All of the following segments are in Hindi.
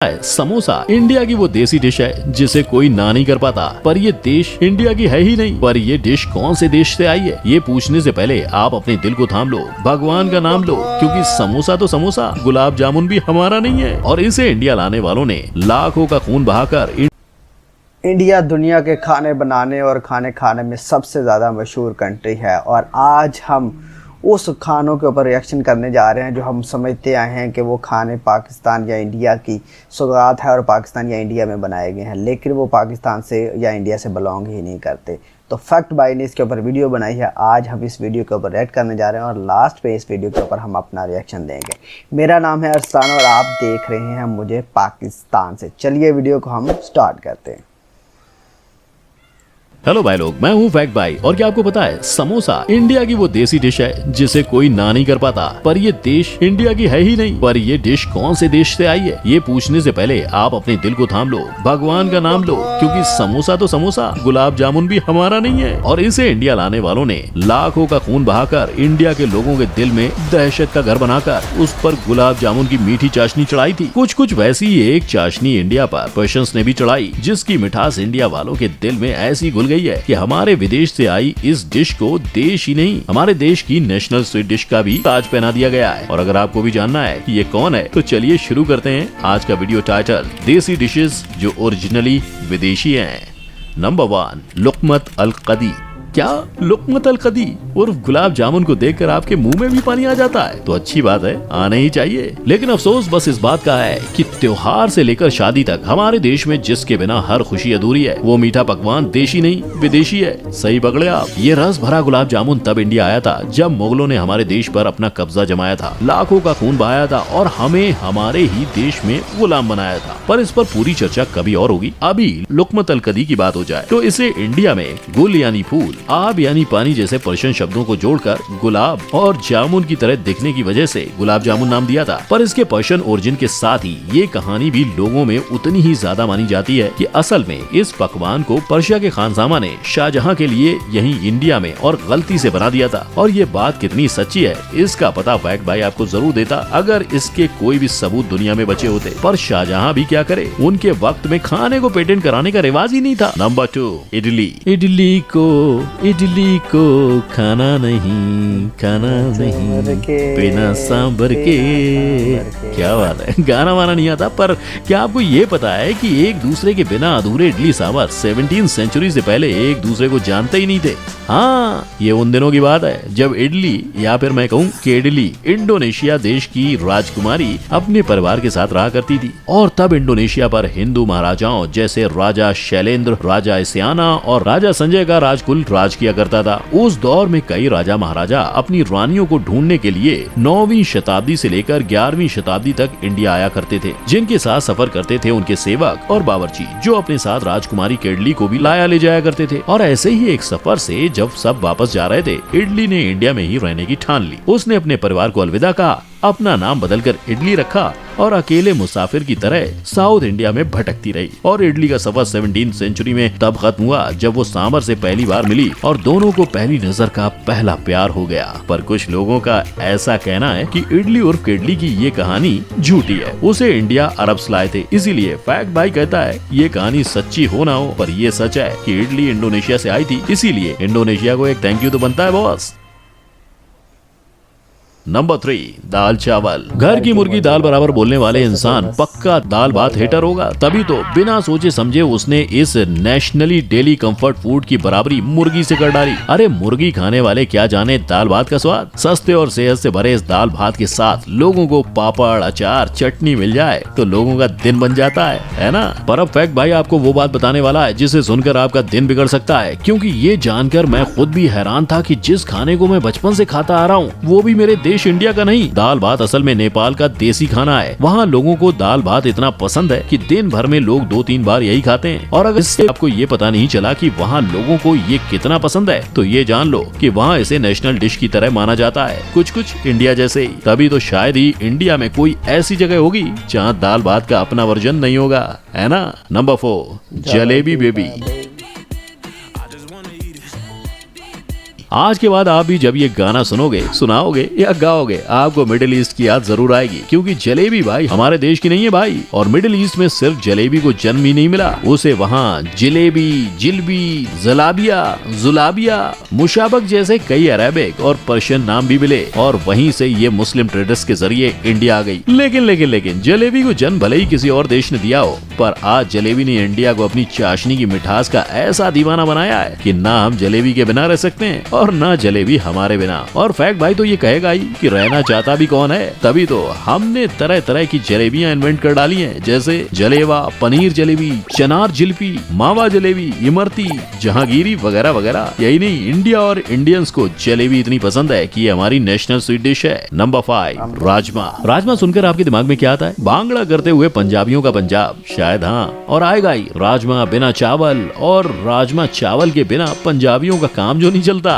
समोसा इंडिया की वो देसी डिश है जिसे कोई ना नहीं कर पाता, पर ये देश इंडिया की है ही नहीं। पर ये डिश कौन से देश से आई है, ये पूछने से पहले आप अपने दिल को थाम लो, भगवान का नाम लो, क्योंकि समोसा तो समोसा, गुलाब जामुन भी हमारा नहीं है। और इसे इंडिया लाने वालों ने लाखों का खून बहाकर इंडिया दुनिया के खाने बनाने और खाने खाने में सबसे ज़्यादा मशहूर कंट्री है। और आज हम उस खानों के ऊपर रिएक्शन करने जा रहे हैं जो हम समझते आए हैं कि वो खाने पाकिस्तान या इंडिया की सौगात है और पाकिस्तान या इंडिया में बनाए गए हैं, लेकिन वो पाकिस्तान से या इंडिया से बिलोंग ही नहीं करते। तो फैक्ट बाई ने इसके ऊपर वीडियो बनाई है। आज हम इस वीडियो के ऊपर रिएक्ट करने जा रहे हैं और लास्ट पे इस वीडियो के ऊपर हम अपना रिएक्शन देंगे। मेरा नाम है अरसलान और आप देख रहे हैं मुझे पाकिस्तान से। चलिए वीडियो को हम स्टार्ट करते हैं। हेलो भाई लोग, मैं हूँ फैक्ट भाई। और क्या आपको पता है, समोसा इंडिया की वो देसी डिश है जिसे कोई ना नहीं कर पाता, पर ये देश इंडिया की है ही नहीं। पर ये डिश कौन से देश से आई है, ये पूछने से पहले आप अपने दिल को थाम लो, भगवान का नाम लो, क्योंकि समोसा तो समोसा, गुलाब जामुन भी हमारा नहीं है। और इसे इंडिया लाने वालों ने लाखों का खून बहाकर इंडिया के लोगों के दिल में दहशत का घर बनाकर उस पर गुलाब जामुन की मीठी चाशनी चढ़ाई थी। कुछ वैसी ही एक चाशनी इंडिया पर पर्शियंस ने भी चढ़ाई, जिसकी मिठास इंडिया वालों के दिल में ऐसी घुल गई है कि हमारे विदेश से आई इस डिश को देश ही नहीं, हमारे देश की नेशनल स्वीट डिश का भी ताज पहना दिया गया है। और अगर आपको भी जानना है कि ये कौन है, तो चलिए शुरू करते हैं आज का वीडियो टाइटल, देसी डिशेस जो ओरिजिनली विदेशी हैं। नंबर 1, लुकमत अल कदी। क्या लुकमत अल कदी और गुलाब जामुन को देखकर आपके मुंह में भी पानी आ जाता है? तो अच्छी बात है, आने ही चाहिए। लेकिन अफसोस बस इस बात का है कि त्योहार से लेकर शादी तक हमारे देश में जिसके बिना हर खुशी अधूरी है, वो मीठा पकवान देशी नहीं विदेशी है। सही पकड़े आप। ये रस भरा गुलाब जामुन तब इंडिया आया था जब मुगलों ने हमारे देश पर अपना कब्जा जमाया था, लाखों का खून बहाया था और हमें हमारे ही देश में गुलाम बनाया था। पर इस पर पूरी चर्चा कभी और होगी। अभी लुकमत अल कदी की बात हो जाए तो इसे इंडिया में गुल यानी फूल, आब यानी पानी जैसे पर्शियन शब्दों को जोड़कर गुलाब और जामुन की तरह दिखने की वजह से गुलाब जामुन नाम दिया था। पर इसके पर्शियन ओरिजिन के साथ ही ये कहानी भी लोगों में उतनी ही ज्यादा मानी जाती है कि असल में इस पकवान को पर्शिया के खानसामा ने शाहजहां के लिए यहीं इंडिया में और गलती से बना दिया था। और ये बात कितनी सच्ची है इसका पता फैक्ट भाई आपको जरूर देता अगर इसके कोई भी सबूत दुनिया में बचे होते। पर शाहजहां भी क्या करे, उनके वक्त में खाने को पेटेंट कराने का रिवाज ही नहीं था। नंबर 2, इडली। इडली को खाना नहीं बिना सांभर के। क्या बात है, गाना वाना नहीं आता। पर क्या आपको ये पता है कि एक दूसरे के बिना अधूरे इडली सांभर 17वीं सेंचुरी से पहले एक दूसरे को जानते ही नहीं थे। हाँ, ये उन दिनों की बात है जब इडली या फिर मैं कहूँ केडली इंडोनेशिया देश की राजकुमारी अपने परिवार के साथ रहा करती थी। और तब इंडोनेशिया पर हिंदू महाराजाओं जैसे राजा शैलेंद्र, राजा इसियाना और राजा संजय का राजकुल राज किया करता था। उस दौर में कई राजा महाराजा अपनी रानियों को ढूंढने के लिए 9वीं शताब्दी से लेकर 11वीं शताब्दी तक इंडिया आया करते थे। जिनके साथ सफर करते थे उनके सेवक और बावर्ची, जो अपने साथ राजकुमारी केडली को भी लाया ले जाया करते थे। और ऐसे ही एक सफर से जब सब वापस जा रहे थे, इडली ने इंडिया में ही रहने की ठान ली। उसने अपने परिवार को अलविदा कहा, अपना नाम बदलकर इडली रखा और अकेले मुसाफिर की तरह साउथ इंडिया में भटकती रही। और इडली का सफर 17वीं सेंचुरी में तब खत्म हुआ जब वो सांभर से पहली बार मिली और दोनों को पहली नजर का पहला प्यार हो गया। पर कुछ लोगों का ऐसा कहना है कि इडली और केडली की ये कहानी झूठी है, उसे इंडिया अरब्स लाए थे। इसीलिए फैक्ट भाई कहता है ये कहानी सच्ची हो ना हो, पर ये सच है कि इडली इंडोनेशिया से आई थी। इसीलिए इंडोनेशिया को एक थैंक यू तो बनता है बॉस। नंबर 3, दाल चावल। घर की मुर्गी दाल बराबर बोलने वाले इंसान पक्का दाल भात हेटर होगा, तभी तो बिना सोचे समझे उसने इस नेशनली डेली कंफर्ट फूड की बराबरी मुर्गी से कर डाली। अरे मुर्गी खाने वाले क्या जाने दाल भात का स्वाद। सस्ते और सेहत से भरे इस दाल भात के साथ लोगों को पापड़, अचार, चटनी मिल जाए तो लोगों का दिन बन जाता है ना। पर अब फैक्ट भाई आपको वो बात बताने वाला है जिसे सुनकर आपका दिन बिगड़ सकता है, क्योंकि ये जानकर मैं खुद भी हैरान था कि जिस खाने को मैं बचपन से खाता आ रहा हूँ वो भी मेरे देश इंडिया का नहीं। दाल भात असल में नेपाल का देसी खाना है। वहाँ लोगों को दाल भात इतना पसंद है कि दिन भर में लोग 2-3 बार यही खाते हैं। और अगर इससे आपको ये पता नहीं चला कि वहाँ लोगों को ये कितना पसंद है, तो ये जान लो कि वहाँ इसे नेशनल डिश की तरह माना जाता है, कुछ इंडिया जैसे ही। तभी तो शायद ही इंडिया में कोई ऐसी जगह होगी जहाँ दाल भात का अपना वर्जन नहीं होगा, है ना। Number 4, jalebi baby. आज के बाद आप भी जब ये गाना सुनोगे, सुनाओगे या गाओगे, आपको मिडिल ईस्ट की याद जरूर आएगी, क्योंकि जलेबी भाई हमारे देश की नहीं है भाई। और मिडिल ईस्ट में सिर्फ जलेबी को जन्म ही नहीं मिला, उसे वहाँ जिलेबी, जिलबी, जलाबिया, जुलाबिया, मुशाबक जैसे कई अरेबिक और पर्शियन नाम भी मिले, और वहीं से ये मुस्लिम ट्रेडर्स के जरिए इंडिया आ गई। लेकिन जलेबी को जन्म भले ही किसी और देश ने दिया हो, पर आज जलेबी ने इंडिया को अपनी चाशनी की मिठास का ऐसा दीवाना बनाया है कि ना हम जलेबी के बिना रह सकते हैं और ना जलेबी हमारे बिना। और फैक्ट भाई तो ये कहेगा ही कि रहना चाहता भी कौन है, तभी तो हमने तरह तरह की जलेबियां इन्वेंट कर डाली हैं, जैसे जलेवा, पनीर जलेबी, चनार जिलपी, मावा जलेबी, इमरती, जहांगीरी वगैरह वगैरह। यही नहीं, इंडिया और इंडियंस को जलेबी इतनी पसंद है कि ये हमारी नेशनल स्वीट डिश है। नंबर 5, राजमा। राजमा सुनकर आपके दिमाग में क्या आता है? बांग्ला करते हुए पंजाबियों का पंजाब, शायद हाँ, और आएगा ही राजमा बिना चावल, और राजमा चावल के बिना पंजाबियों का काम जो नहीं चलता।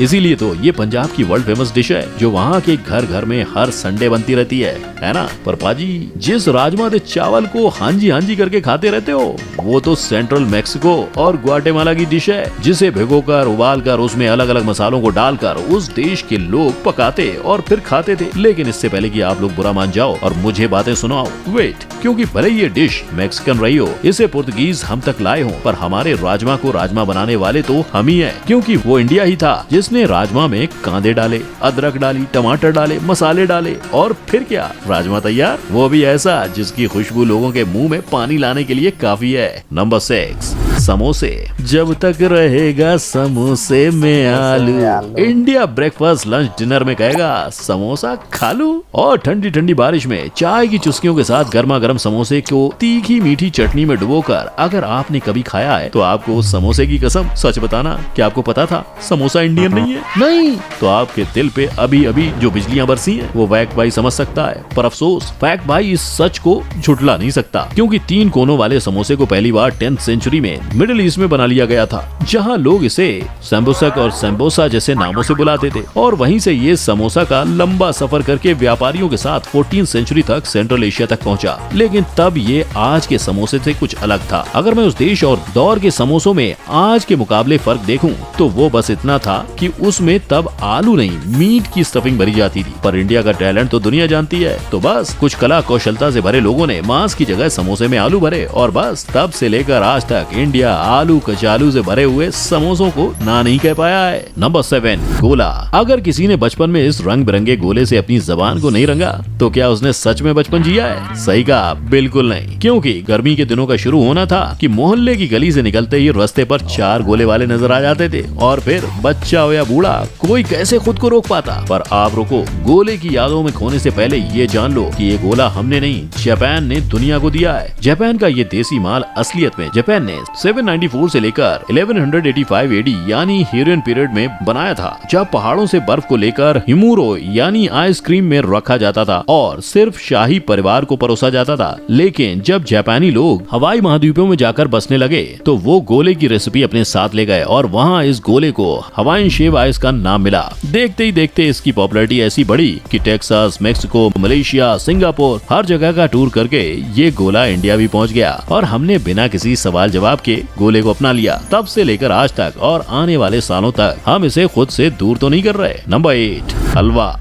इसीलिए तो ये पंजाब की वर्ल्ड फेमस डिश है, जो वहाँ के घर घर में हर संडे बनती रहती है ना? पर पाजी, जिस राजमा दे चावल को हांजी करके खाते रहते हो, वो तो सेंट्रल मैक्सिको और ग्वाटेमाला की डिश है, जिसे भिगोकर, उबालकर, उसमें अलग अलग मसालों को डालकर उस देश के लोग पकाते और फिर खाते थे। लेकिन इससे पहले कि आप लोग बुरा मान जाओ और मुझे बातें सुनाओ, वेट, क्योंकि भले ये डिश मैक्सिकन रही हो, इसे पुर्तगीज हम तक लाए हो, पर हमारे राजमा को राजमा बनाने वाले तो हम ही है, क्योंकि वो इंडिया ही था जिसने राजमा में कांदे डाले, अदरक डाली, टमाटर डाले, मसाले डाले, और फिर क्या, राजमा तैयार। वो भी ऐसा जिसकी खुशबू लोगों के मुंह में पानी लाने के लिए काफी है। नंबर 6, समोसे। जब तक रहेगा समोसे में आलू, इंडिया ब्रेकफास्ट, लंच, डिनर में कहेगा समोसा खा लूं। और ठंडी ठंडी बारिश में चाय की चुस्कियों के साथ गर्मा गर्म समोसे को तीखी मीठी चटनी में डुबोकर अगर आपने कभी खाया है तो आपको उस समोसे की कसम, सच बताना, क्या आपको पता था समोसा इंडियन नहीं है? नहीं तो आपके दिल पे अभी अभी जो बिजलियां बरसी हैं वो फैक्ट भाई समझ सकता है, पर अफसोस फैक्ट भाई इस सच को झुठला नहीं सकता, क्योंकि 3 कोनों वाले समोसे को पहली बार 10th सेंचुरी में मिडिल ईस्ट में बना लिया गया था, जहां लोग इसे संबुसक और संबोसा जैसे नामों से बुलाते थे। और वहीं से ये समोसा का लंबा सफर करके व्यापारियों के साथ 14th सेंचुरी तक सेंट्रल एशिया तक पहुंचा। लेकिन तब ये आज के समोसे से कुछ अलग था। अगर मैं उस देश और दौर के समोसों में आज के मुकाबले फर्क देखूं तो वो बस इतना था कि उसमें तब आलू नहीं, मीट की स्टफिंग भरी जाती थी। पर इंडिया का टैलेंट तो दुनिया जानती है, तो बस कुछ कला कौशलता से भरे लोगों ने मांस की जगह समोसे में आलू भरे, और बस तब से लेकर आज तक इंडिया आलू कचालू से भरे हुए समोसों को ना नहीं कह पाया है। नंबर 7, गोला। अगर किसी ने बचपन में इस रंग बिरंगे गोले से अपनी जबान को नहीं रंगा तो क्या उसने सच में बचपन जिया है? सही कहा, बिल्कुल नहीं, क्योंकि गर्मी के दिनों का शुरू होना था कि मोहल्ले की गली से निकलते ही रास्ते पर 4 गोले वाले नजर आ जाते थे, और फिर बच्चा हो या बूढ़ा कोई कैसे खुद को रोक पाता। पर आप रुको, गोले की यादों में खोने से पहले ये जान लो कि ये गोला हमने नहीं, जापान ने दुनिया को दिया है। जापान का ये देसी माल असलियत में जापान ने 794 से लेकर 1185 AD यानी हीरोइन पीरियड में बनाया था, जब पहाड़ों से बर्फ को लेकर हिमुरो यानी आइसक्रीम में रखा जाता था और सिर्फ शाही परिवार को परोसा जाता था। लेकिन जब जापानी लोग हवाई महाद्वीपों में जाकर बसने लगे तो वो गोले की रेसिपी अपने साथ ले गए, और वहाँ इस गोले को हवाईन शेव आइस का नाम मिला। देखते ही देखते इसकी पॉपुलैरिटी ऐसी बढ़ी कि टेक्सास, मेक्सिको, मलेशिया, सिंगापुर हर जगह का टूर करके ये गोला इंडिया भी पहुँच गया, और हमने बिना किसी सवाल जवाब के गोले को अपना लिया। तब से लेकर आज तक और आने वाले सालों तक हम इसे खुद से दूर तो नहीं कर रहे। नंबर 8, हलवा।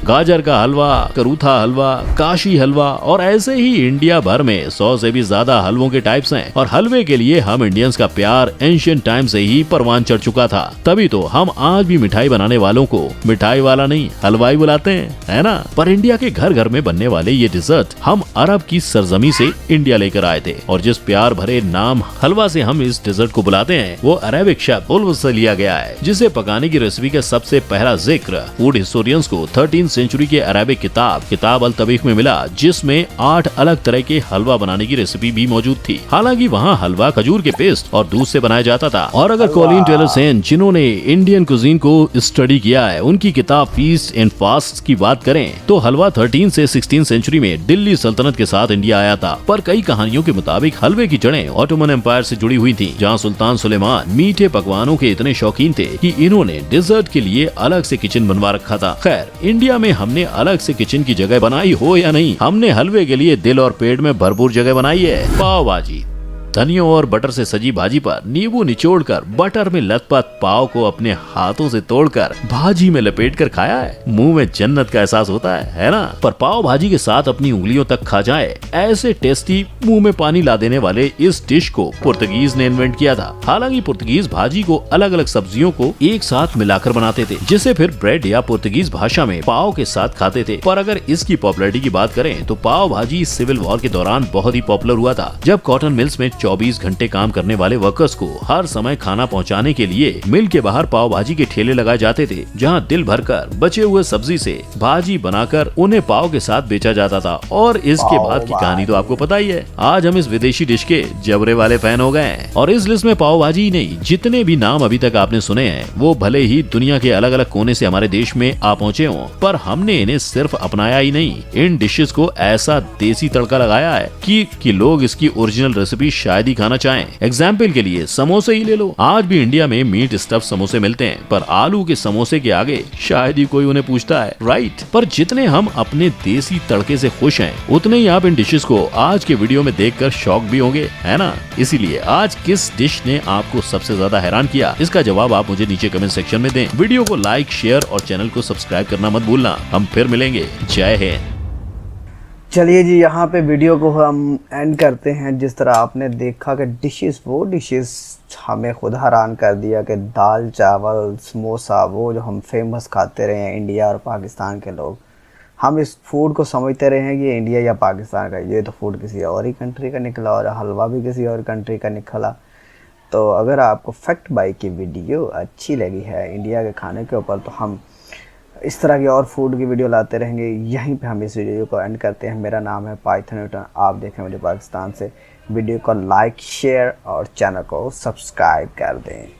गाजर का हलवा, करूथा हलवा, काशी हलवा, और ऐसे ही इंडिया भर में 100 से भी ज्यादा हलवों के टाइप्स हैं। और हलवे के लिए हम इंडियंस का प्यार एंशिएंट टाइम से ही परवान चढ़ चुका था, तभी तो हम आज भी मिठाई बनाने वालों को मिठाई वाला नहीं हलवाई बुलाते हैं, है ना? पर इंडिया के घर घर में बनने वाले ये डिजर्ट हम अरब की सरजमी से इंडिया लेकर आए थे, और जिस प्यार भरे नाम हलवा से हम इस डिजर्ट को बुलाते हैं वो अरेबिक शब्द उल्व से लिया गया है, जिसे पकाने की रेसिपी का सबसे पहला जिक्र फूड हिस्टोरियंस को 13th सेंचुरी के अरेबिक किताब अल तबीख में मिला, जिसमें 8 अलग तरह के हलवा बनाने की रेसिपी भी मौजूद थी। हालांकि वहाँ हलवा खजूर के पेस्ट और दूध से बनाया जाता था। और अगर कॉलिन टेलर सेन, जिन्होंने इंडियन कुजीन को स्टडी किया है, उनकी किताब फीस्ट एंड फास्ट की बात करें तो हलवा 13 से 16 सेंचुरी में दिल्ली सल्तनत के साथ इंडिया आया था। पर कई कहानियों के मुताबिक हलवे की जड़ें ऑटोमन एम्पायर से जुड़ी हुई थी, जहाँ सुल्तान सुलेमान मीठे पकवानों के इतने शौकीन थे कि इन्होंने डिजर्ट के लिए अलग से किचन बनवा रखा था। खैर, इंडिया में हमने अलग से किचन की जगह बनाई हो या नहीं, हमने हलवे के लिए दिल और पेट में भरपूर जगह बनाई है। पाव भाजी। धनिया और बटर से सजी भाजी पर नींबू निचोड़कर बटर में लथपथ पाव को अपने हाथों से तोड़कर भाजी में लपेटकर खाया है? मुंह में जन्नत का एहसास होता है ना? पर पाव भाजी के साथ अपनी उंगलियों तक खा जाए ऐसे टेस्टी मुंह में पानी ला देने वाले इस डिश को पुर्तगीज ने इन्वेंट किया था। हालांकि पुर्तगीज भाजी को अलग अलग सब्जियों को एक साथ मिलाकर बनाते थे, जिसे फिर ब्रेड या पुर्तगीज भाषा में पाव के साथ खाते थे। पर अगर इसकी पॉपुलैरिटी की बात करें तो पाव भाजी सिविल वॉर के दौरान बहुत ही पॉपुलर हुआ था, जब कॉटन मिल्स में 24 घंटे काम करने वाले वर्कर्स को हर समय खाना पहुंचाने के लिए मिल के बाहर पाव भाजी के ठेले लगाए जाते थे, जहां दिल भरकर बचे हुए सब्जी से भाजी बनाकर उन्हें पाव के साथ बेचा जाता था। और इसके बाद की कहानी तो आपको पता ही है। आज हम इस विदेशी डिश के जबरे वाले फैन हो गए हैं और इस लिस्ट में पाव भाजी ही नहीं, जितने भी नाम अभी तक आपने सुने हैं वो भले ही दुनिया के अलग अलग कोने से हमारे देश में आ पहुंचे हों, पर हमने इन्हें सिर्फ अपनाया ही नहीं, इन डिशेस को ऐसा देसी तड़का लगाया है कि लोग इसकी ओरिजिनल रेसिपी शायद ही खाना चाहें। एग्जाम्पल के लिए समोसे ही ले लो। आज भी इंडिया में मीट स्टफ समोसे मिलते हैं, पर आलू के समोसे के आगे शायद ही कोई उन्हें पूछता है, राइट? पर जितने हम अपने देसी तड़के से खुश हैं, उतने ही आप इन डिशेस को आज के वीडियो में देखकर शॉक भी होंगे, है ना? इसीलिए आज किस डिश ने आपको सबसे ज्यादा हैरान किया, इसका जवाब आप मुझे नीचे कमेंट सेक्शन में दें। वीडियो को लाइक, शेयर और चैनल को सब्सक्राइब करना मत भूलना। हम फिर मिलेंगे। जय हिंद। चलिए जी, यहाँ पे वीडियो को हम एंड करते हैं। जिस तरह आपने देखा कि डिशेस हमें खुद हैरान कर दिया कि दाल चावल समोसा, वो जो हम फेमस खाते रहे हैं इंडिया और पाकिस्तान के लोग, हम इस फूड को समझते रहे हैं कि इंडिया या पाकिस्तान का, ये तो फूड किसी और ही कंट्री का निकला और हलवा भी किसी और कंट्री का निकला। तो अगर आपको फैक्ट बाई की वीडियो अच्छी लगी है इंडिया के खाने के ऊपर, तो हम इस तरह की और फूड की वीडियो लाते रहेंगे। यहीं पे हम इस वीडियो को एंड करते हैं। मेरा नाम है पाइथन न्यूटन, आप देखें मुझे पाकिस्तान से। वीडियो को लाइक, शेयर और चैनल को सब्सक्राइब कर दें।